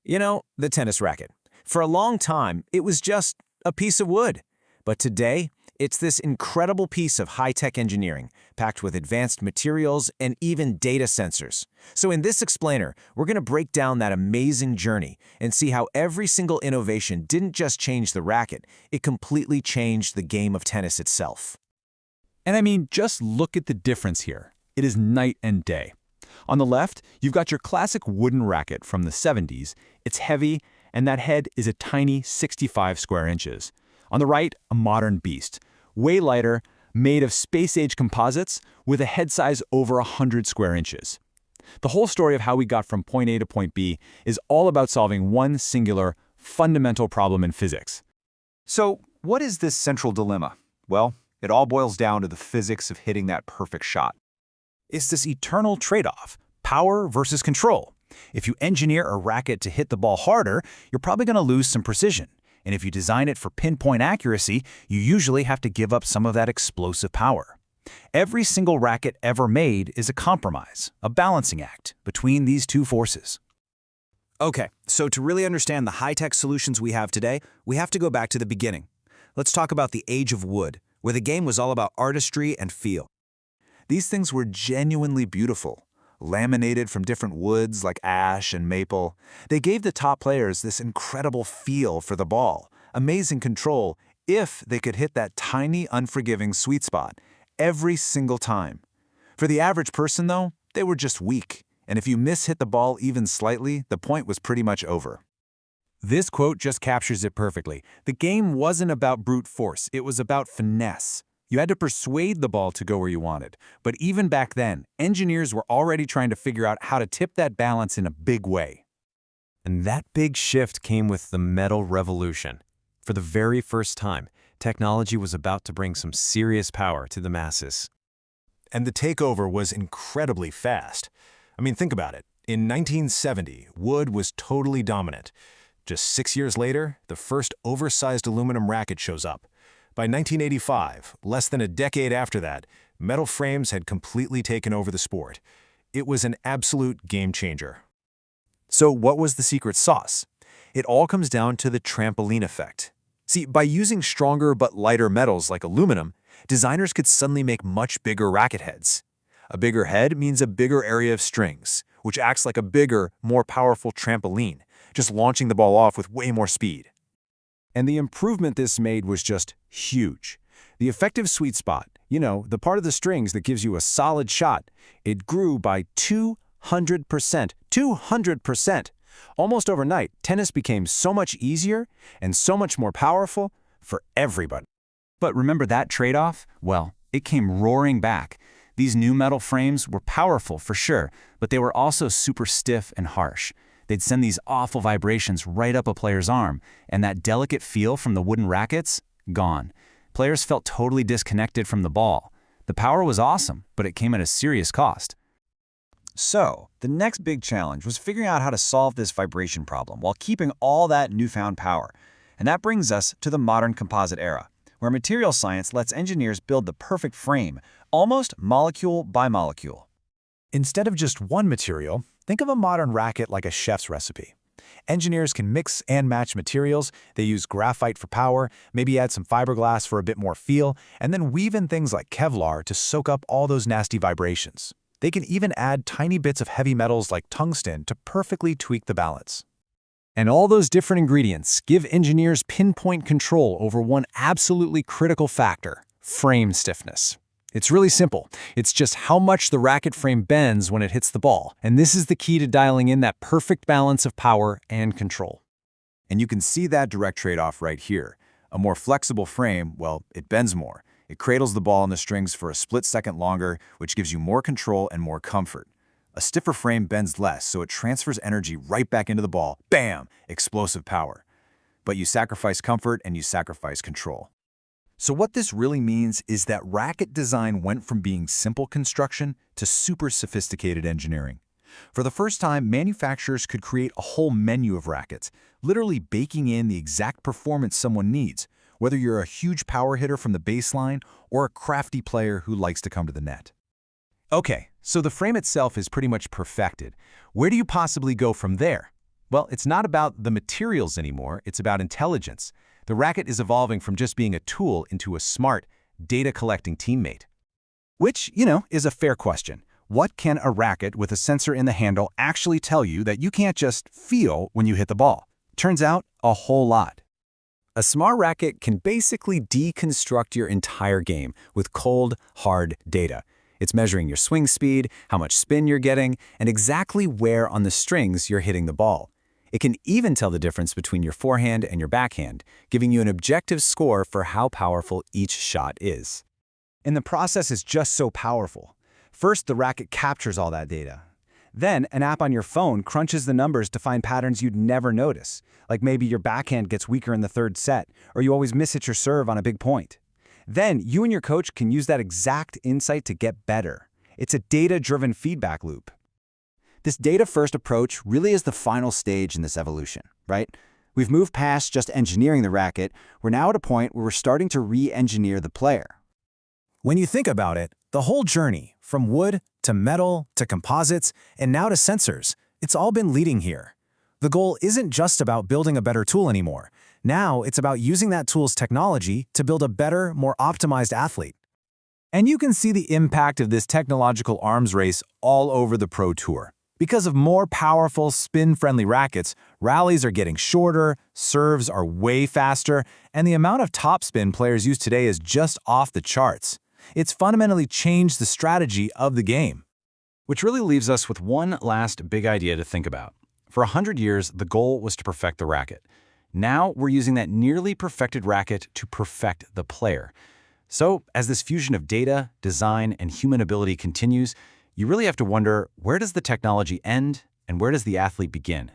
The tennis racket. For a long time, it was just a piece of wood. But today, it's this incredible piece of high-tech engineering, packed with advanced materials and even data sensors. So in this explainer, we're going to break down that amazing journey and see how every single innovation didn't just change the racket, it completely changed the game of tennis itself. And I mean, just look at the difference here. It is night and day. On the left, you've got your classic wooden racket from the 70s. It's heavy, and that head is a tiny 65 square inches. On the right, a modern beast, way lighter, made of space-age composites with a head size over 100 square inches. The whole story of how we got from point A to point B is all about solving one singular, fundamental problem in physics. So, what is this central dilemma? Well, it all boils down to the physics of hitting that perfect shot. It's this eternal trade-off, power versus control. If you engineer a racket to hit the ball harder, you're probably going to lose some precision. And if you design it for pinpoint accuracy, you usually have to give up some of that explosive power. Every single racket ever made is a compromise, a balancing act between these two forces. Okay, so to really understand the high-tech solutions we have today, we have to go back to the beginning. Let's talk about the age of wood, where the game was all about artistry and feel. These things were genuinely beautiful, laminated from different woods like ash and maple. They gave the top players this incredible feel for the ball, amazing control, if they could hit that tiny, unforgiving sweet spot every single time. For the average person, though, they were just weak, and if you mishit the ball even slightly, the point was pretty much over. This quote just captures it perfectly. The game wasn't about brute force, it was about finesse. You had to persuade the ball to go where you wanted. But even back then, engineers were already trying to figure out how to tip that balance in a big way. And that big shift came with the metal revolution. For the very first time, technology was about to bring some serious power to the masses. And the takeover was incredibly fast. I mean, think about it. In 1970, wood was totally dominant. Just 6 years later, the first oversized aluminum racket shows up. By 1985, less than a decade after that, metal frames had completely taken over the sport. It was an absolute game changer. So what was the secret sauce? It all comes down to the trampoline effect. See, by using stronger but lighter metals like aluminum, designers could suddenly make much bigger racket heads. A bigger head means a bigger area of strings, which acts like a bigger, more powerful trampoline, just launching the ball off with way more speed. And the improvement this made was just huge. The effective sweet spot, the part of the strings that gives you a solid shot, it grew by 200%. 200%! Almost overnight, tennis became so much easier and so much more powerful for everybody. But remember that trade-off? Well, it came roaring back. These new metal frames were powerful for sure, but they were also super stiff and harsh. They'd send these awful vibrations right up a player's arm, and that delicate feel from the wooden rackets, gone. Players felt totally disconnected from the ball. The power was awesome, but it came at a serious cost. So, the next big challenge was figuring out how to solve this vibration problem while keeping all that newfound power. And that brings us to the modern composite era, where material science lets engineers build the perfect frame, almost molecule by molecule. Instead of just one material, think of a modern racket like a chef's recipe. Engineers can mix and match materials. They use graphite for power, maybe add some fiberglass for a bit more feel, and then weave in things like Kevlar to soak up all those nasty vibrations. They can even add tiny bits of heavy metals like tungsten to perfectly tweak the balance. And all those different ingredients give engineers pinpoint control over one absolutely critical factor: frame stiffness. It's really simple. It's just how much the racket frame bends when it hits the ball, and this is the key to dialing in that perfect balance of power and control. And you can see that direct trade-off right here. A more flexible frame, well, it bends more. It cradles the ball on the strings for a split second longer, which gives you more control and more comfort. A stiffer frame bends less, so it transfers energy right back into the ball. Bam! Explosive power. But you sacrifice comfort and you sacrifice control. So what this really means is that racket design went from being simple construction to super sophisticated engineering. For the first time, manufacturers could create a whole menu of rackets, literally baking in the exact performance someone needs, whether you're a huge power hitter from the baseline or a crafty player who likes to come to the net. Okay, so the frame itself is pretty much perfected. Where do you possibly go from there? Well, it's not about the materials anymore, it's about intelligence. The racket is evolving from just being a tool into a smart, data-collecting teammate. Which, is a fair question. What can a racket with a sensor in the handle actually tell you that you can't just feel when you hit the ball? Turns out, a whole lot. A smart racket can basically deconstruct your entire game with cold, hard data. It's measuring your swing speed, how much spin you're getting, and exactly where on the strings you're hitting the ball. It can even tell the difference between your forehand and your backhand, giving you an objective score for how powerful each shot is. And the process is just so powerful. First, the racket captures all that data. Then, an app on your phone crunches the numbers to find patterns you'd never notice, like maybe your backhand gets weaker in the third set, or you always miss hit your serve on a big point. Then, you and your coach can use that exact insight to get better. It's a data-driven feedback loop. This data-first approach really is the final stage in this evolution, right? We've moved past just engineering the racket. We're now at a point where we're starting to re-engineer the player. When you think about it, the whole journey, from wood to metal to composites and now to sensors, it's all been leading here. The goal isn't just about building a better tool anymore. Now it's about using that tool's technology to build a better, more optimized athlete. And you can see the impact of this technological arms race all over the Pro Tour. Because of more powerful, spin-friendly rackets, rallies are getting shorter, serves are way faster, and the amount of topspin players use today is just off the charts. It's fundamentally changed the strategy of the game. Which really leaves us with one last big idea to think about. For 100 years, the goal was to perfect the racket. Now we're using that nearly perfected racket to perfect the player. So, as this fusion of data, design, and human ability continues, you really have to wonder, where does the technology end and where does the athlete begin?